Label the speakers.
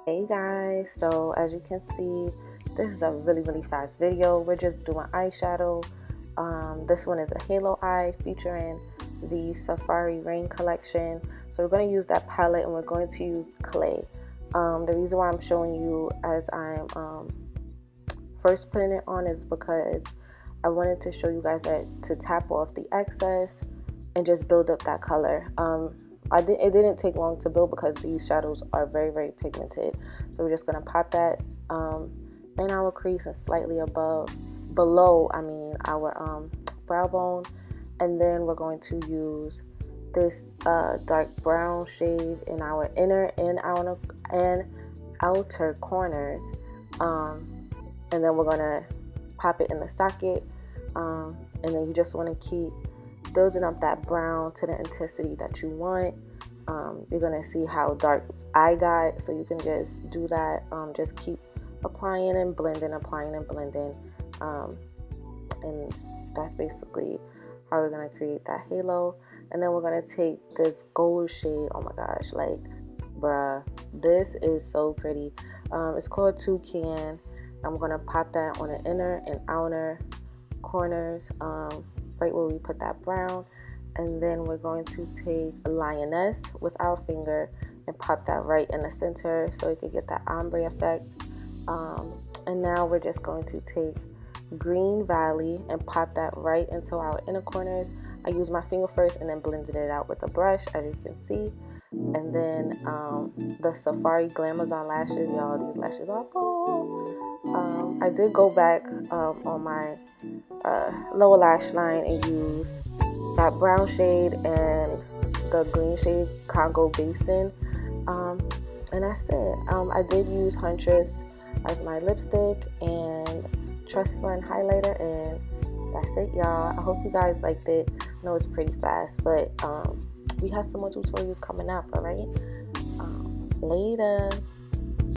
Speaker 1: Hey guys, so as you can see, this is a really fast video. We're just doing eyeshadow. This one is a halo eye featuring the Safari Raine collection. So we're going to use that palette and we're going to use clay. The reason why I'm showing you as I'm first putting it on is because I wanted to show you guys that to tap off the excess and just build up that color. It didn't take long to build because these shadows are very pigmented. So we're just gonna pop that in our crease and slightly below our brow bone, and then we're going to use this dark brown shade in our inner and outer corners, and then we're gonna pop it in the socket, and then you just want to keep building up that brown to the intensity that you want. You're gonna see how dark I got, so you can just do that. Just keep applying and blending, and that's basically how we're gonna create that halo. And then we're gonna take this gold shade. Oh my gosh, like bruh, this is so pretty. It's called Toucan. I'm gonna pop that on the inner and outer corners, right where we put that brown. And then we're going to take a lioness with our finger and pop that right in the center so we could get that ombre effect. And now we're just going to take Green Valley and pop that right into our inner corners. I used my finger first and then blended it out with a brush, as you can see. And then the Safari Glamazon lashes, y'all, these lashes are bomb. I did go back on my lower lash line and use that brown shade and the green shade Congo Basin, and that's it. I did use Huntress as my lipstick and Trust Fund highlighter, and that's it, y'all. I hope you guys liked it. I know it's pretty fast, but we have some more tutorials coming up. All right, later.